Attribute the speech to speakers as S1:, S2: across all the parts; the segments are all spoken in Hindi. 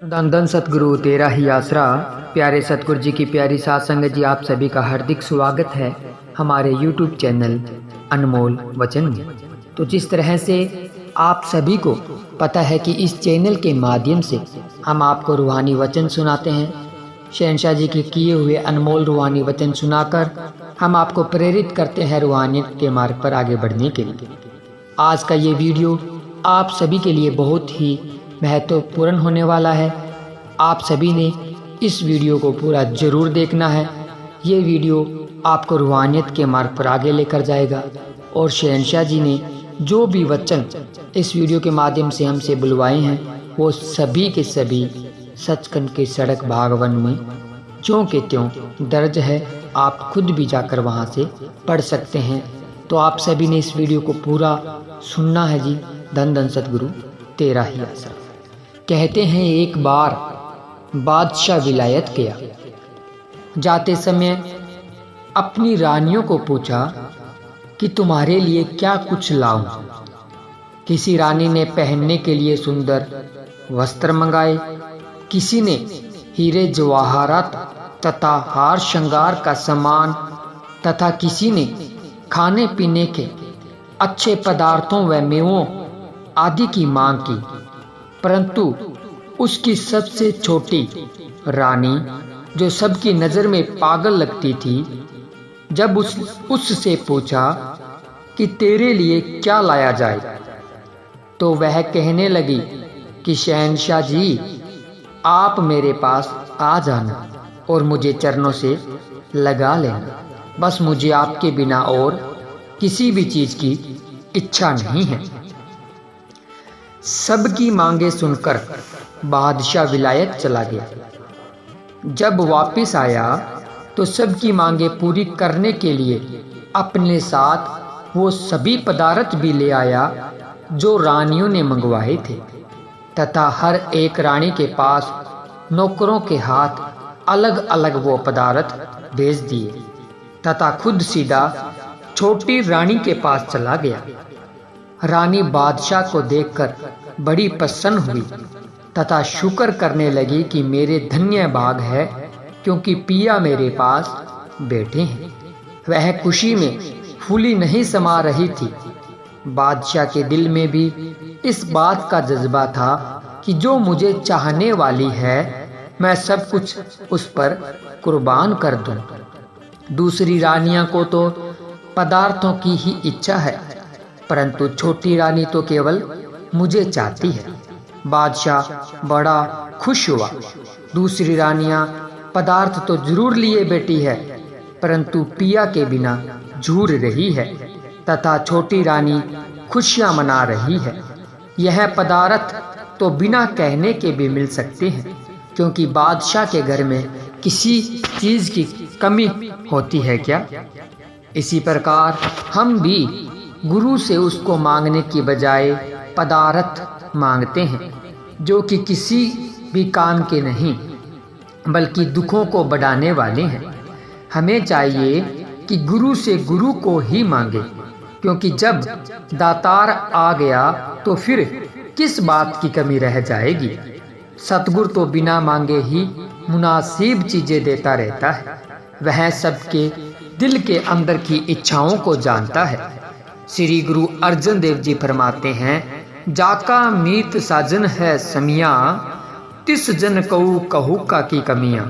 S1: धन धन सतगुरु तेरा ही आसरा। प्यारे सतगुरु जी की प्यारी साथ संगत जी, आप सभी का हार्दिक स्वागत है हमारे YouTube चैनल अनमोल वचन में। तो जिस तरह से आप सभी को पता है कि इस चैनल के माध्यम से हम आपको रूहानी वचन सुनाते हैं। शहंशाह जी के किए हुए अनमोल रूहानी वचन सुनाकर हम आपको प्रेरित करते हैं रूहानियत के मार्ग पर आगे बढ़ने के लिए। आज का ये वीडियो आप सभी के लिए बहुत ही महत्वपूर्ण होने वाला है। आप सभी ने इस वीडियो को पूरा ज़रूर देखना है। ये वीडियो आपको रूहानियत के मार्ग पर आगे लेकर जाएगा और शहंशाह जी ने जो भी वचन इस वीडियो के माध्यम से हमसे बुलवाए हैं वो सभी के सभी सचखंड के सड़क भागवन में ज्यों के त्यों दर्ज है। आप खुद भी जाकर वहाँ से पढ़ सकते हैं। तो आप सभी ने इस वीडियो को पूरा सुनना है जी। धन धन सतगुरु तेरा ही आसरा। कहते हैं एक बार बादशाह विलायत गया, जाते समय अपनी रानियों को पूछा कि तुम्हारे लिए क्या कुछ लाऊं। किसी रानी ने पहनने के लिए सुंदर वस्त्र मंगाए, किसी ने हीरे जवाहरात तथा हार श्रृंगार का सामान तथा किसी ने खाने पीने के अच्छे पदार्थों व मेवों आदि की मांग की। परंतु उसकी सबसे छोटी रानी, जो सबकी नज़र में पागल लगती थी, जब उससे पूछा कि तेरे लिए क्या लाया जाए, तो वह कहने लगी कि शहंशाह जी, आप मेरे पास आ जाना और मुझे चरणों से लगा लेना। बस मुझे आपके बिना और किसी भी चीज़ की इच्छा नहीं है। सबकी मांगे सुनकर बादशाह विलायत चला गया। जब वापस आया तो सबकी मांगे पूरी करने के लिए अपने साथ वो सभी पदार्थ भी ले आया जो रानियों ने मंगवाए थे, तथा हर एक रानी के पास नौकरों के हाथ अलग अलग वो पदार्थ भेज दिए तथा खुद सीधा छोटी रानी के पास चला गया। रानी बादशाह को देखकर बड़ी प्रसन्न हुई तथा शुक्र करने लगी कि मेरे धन्य भाग है, क्योंकि पिया मेरे पास बैठे हैं। वह खुशी में फूली नहीं समा रही थी। बादशाह के दिल में भी इस बात का जज्बा था कि जो मुझे चाहने वाली है मैं सब कुछ उस पर कुर्बान कर दूं। दूसरी रानियां को तो पदार्थों की ही इच्छा है, परंतु छोटी रानी तो केवल मुझे चाहती है। बादशाह बड़ा खुश हुआ। दूसरी रानियां पदार्थ तो जरूर लिए बैठी है, परंतु पिया के बिना झूर रही है तथा छोटी रानी खुशियां मना रही है। यह पदार्थ तो बिना कहने के भी मिल सकते हैं, क्योंकि बादशाह के घर में किसी चीज़ की कमी होती है क्या? इसी प्रकार हम भी गुरु से उसको मांगने की बजाय पदार्थ मांगते हैं, जो कि किसी भी काम के नहीं बल्कि दुखों को बढ़ाने वाले हैं। हमें चाहिए कि गुरु से गुरु को ही मांगे, क्योंकि जब दातार आ गया तो फिर किस बात की कमी रह जाएगी। सतगुरु तो बिना मांगे ही मुनासिब चीज़ें देता रहता है। वह सबके दिल के अंदर की इच्छाओं को जानता है। श्री गुरु अर्जन देव जी फरमाते हैं, जाका मीत साजन है समिया, तिस जन कहू कहू का की कमियां।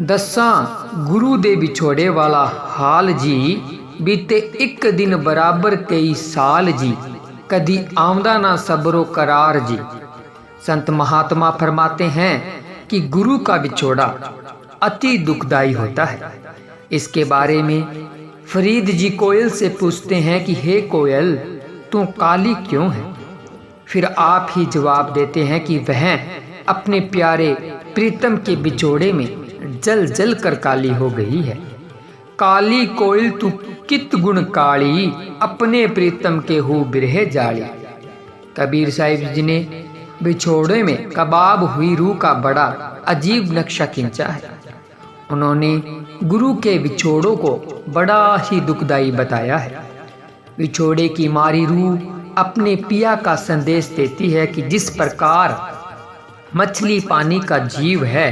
S1: दसा गुरु दे बिछोड़े वाला हाल जी, बीते एक दिन बराबर कई साल जी, कदी आमदा ना सबरो करार जी। संत महात्मा फरमाते हैं कि गुरु का बिछोड़ा अति दुखदाई होता है। इसके बारे में फरीद जी कोयल से पूछते हैं कि हे कोयल, तू काली क्यों है? फिर आप ही जवाब देते हैं कि वह अपने प्यारे प्रीतम के बिछोड़े में जल जल कर काली हो गई है। काली कोयल तू कित गुण काली, अपने प्रीतम के हो बिरहे जाली। कबीर साहिब जी ने बिछोड़े में कबाब हुई रूह का बड़ा अजीब नक्शा खींचा है। उन्होंने गुरु के बिछोड़ों को बड़ा ही दुखदाई बताया है। बिछोड़े की मारी रूह अपने पिया का संदेश देती है कि जिस प्रकार मछली पानी का जीव है,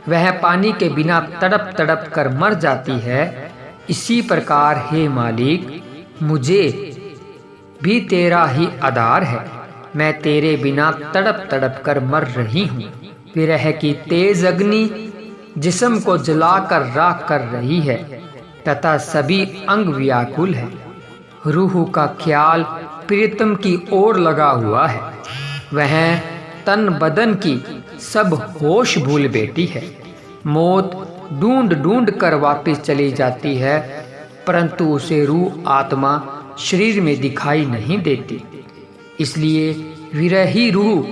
S1: वह पानी के बिना तड़प तड़प कर मर जाती है। इसी प्रकार हे मालिक, मुझे भी तेरा ही आधार है। मैं तेरे बिना तड़प तड़प कर मर रही हूँ। विरह की तेज अग्नि जिस्म को जलाकर राख कर रही है तथा सभी अंग व्याकुल है। रूह का ख्याल प्रीतम की ओर लगा हुआ है। वह तन बदन की सब होश भूल बैठी है। मौत ढूंढ ढूंढ कर वापस चली जाती है, परंतु उसे रूह आत्मा शरीर में दिखाई नहीं देती। इसलिए विरही रूह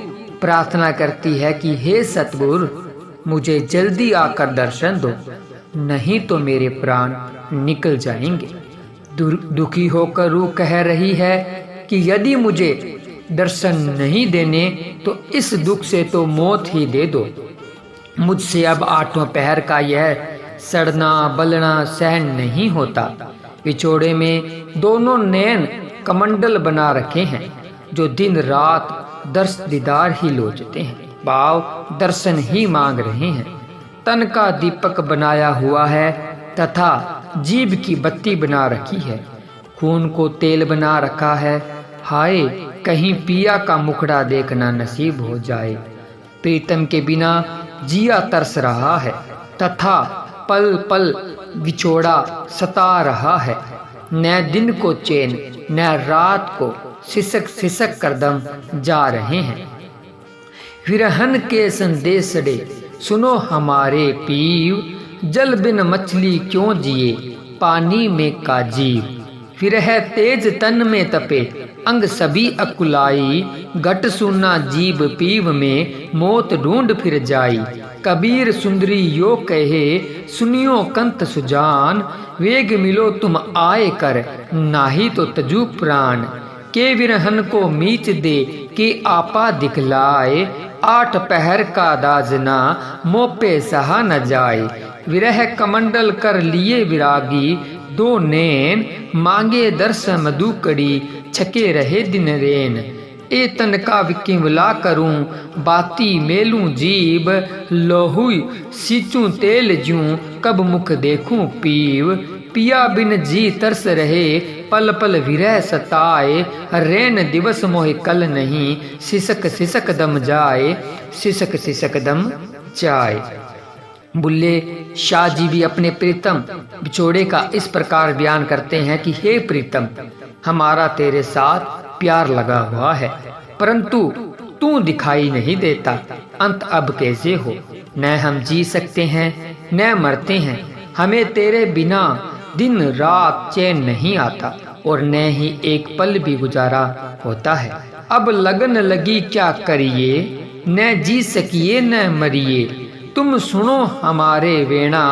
S1: प्रार्थना करती है कि हे सतगुरु, मुझे जल्दी आकर दर्शन दो, नहीं तो मेरे प्राण निकल जाएंगे। दुखी होकर रूह कह रही है कि यदि मुझे दर्शन नहीं देने तो इस दुख से तो मौत ही दे दो। मुझसे अब 8वां पहर का यह सड़ना बलना सहन नहीं होता। विछोड़े में दोनों नैन कमंडल बना रखे हैं, जो दिन रात दर्श दीदार ही लोचते हैं। भाव दर्शन ही मांग रहे हैं। तन का दीपक बनाया हुआ है तथा जीभ की बत्ती बना रखी है। खून को तेल बना रखा है। हाय, कहीं पिया का मुखड़ा देखना नसीब हो जाए। प्रीतम के बिना जिया तरस रहा है तथा पल पल विछोड़ा सता रहा है। न दिन को चैन न रात को सिसक सिसक कर दम जा रहे हैं। विरहन के संदेशड़े सुनो हमारे पीव, जल बिन मछली क्यों जिए पानी में का जीव। विरह तेज तन में तपे अंग सभी अकुलाई, घट सुना जीव पीव में मौत ढूंढ फिर जाई। कबीर सुंदरी यो कहे सुनियो कंत सुजान, वेग मिलो तुम आए कर नाही तो तजू प्राण। के विरहन को मीच दे के आपा दिखलाए, 8 पहर का दाजना मोपे सहा न जाए। विरह कमंडल कर लिए विरागी, 2 नैन मांगे दर्श मधुकड़ी, छके रहे दिन रेन। ए तन का विकिमला करूं बाती मेलूं जीव, लोहू सींचूं तेल जूं कब मुख देखूं पीव। पिया बिन जी तरस रहे पल पल विरह सताए, रैन दिवस मोहि कल नहीं सिसक सिसक दम जाए। सिसक सिसक दम जाए। बुल्ले शाह जी भी अपने प्रीतम बिछोड़े का इस प्रकार बयान करते हैं कि हे प्रीतम, हमारा तेरे साथ प्यार लगा हुआ है, परंतु तू दिखाई नहीं देता। अंत अब कैसे हो? न हम जी सकते हैं न मरते हैं। हमें तेरे बिना दिन रात चैन नहीं आता और न ही एक पल भी गुजारा होता है। अब लगन लगी क्या करिए, न जी सकिए न मरिए। तुम सुनो हमारे वेणा,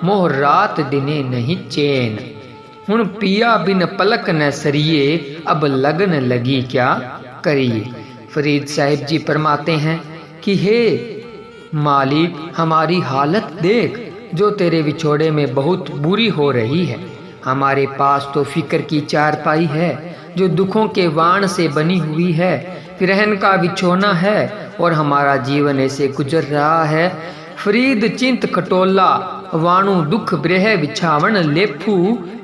S1: मोह रात दिने नहीं चैन। हुण पिया बिन पलक न सरिए, अब लगन लगी क्या करिए। फरीद साहिब जी फरमाते हैं कि हे मालिक, हमारी हालत देख, जो तेरे विछोड़े में बहुत बुरी हो रही है। हमारे पास तो फिक्र की चारपाई है, जो दुखों के वाण से बनी हुई है। विरहन का बिछोना है और हमारा जीवन ऐसे गुजर रहा है। फरीद चिंत खटोला वाणु दुख ब्रह बिछावन लेफू,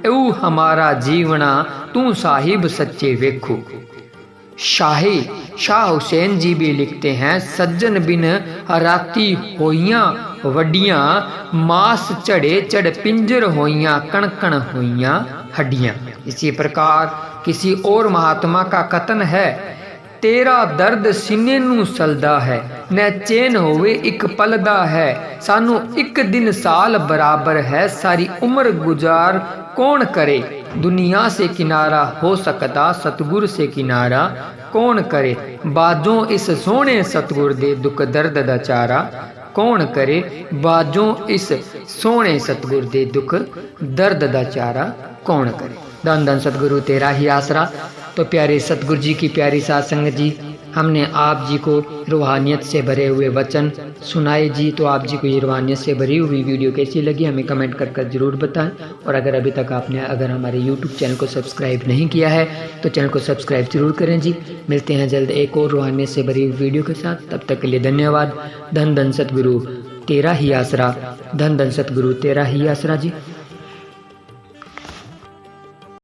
S1: एऊ हमारा जीवना तू साहिब सच्चे वेखू। शाह हुसैन जी भी लिखते हैं, सज्जन बिन राती होइयां वड्डियां, मास चढ़े चढ़ पिंजर होइयां कण कण होइयां हड्डियां। इसी प्रकार किसी और महात्मा का कथन है, तेरा दर्द सीने नू सलदा है, न चैन होवे एक पलदा है। सानू एक दिन साल बराबर है, सारी उम्र गुजार कौन करे। दुनिया से किनारा हो सकता, सतगुर से किनारा कौन करे। बाजों इस सोने सतगुर दे दुख दर्द दा चारा कौन करे। बाजों इस सोने सतगुर दे दुख दर्द दा चारा कौन करे। धन धन सतगुरु तेरा ही आसरा। तो प्यारे सतगुरु जी की प्यारी साध संगत जी, हमने आप जी को रूहानियत से भरे हुए वचन सुनाए जी। तो आप जी को ये रूहानियत से भरी हुई वीडियो कैसी लगी हमें कमेंट कर ज़रूर बताएं। और अगर अभी तक आपने हमारे YouTube चैनल को सब्सक्राइब नहीं किया है तो चैनल को सब्सक्राइब जरूर करें जी। मिलते हैं जल्द एक और रूहानियत से भरी हुई वीडियो के साथ, तब तक के लिए धन्यवाद। धन धन सतगुरु तेरा ही आसरा, धन धन सतगुरु तेरा ही आसरा जी।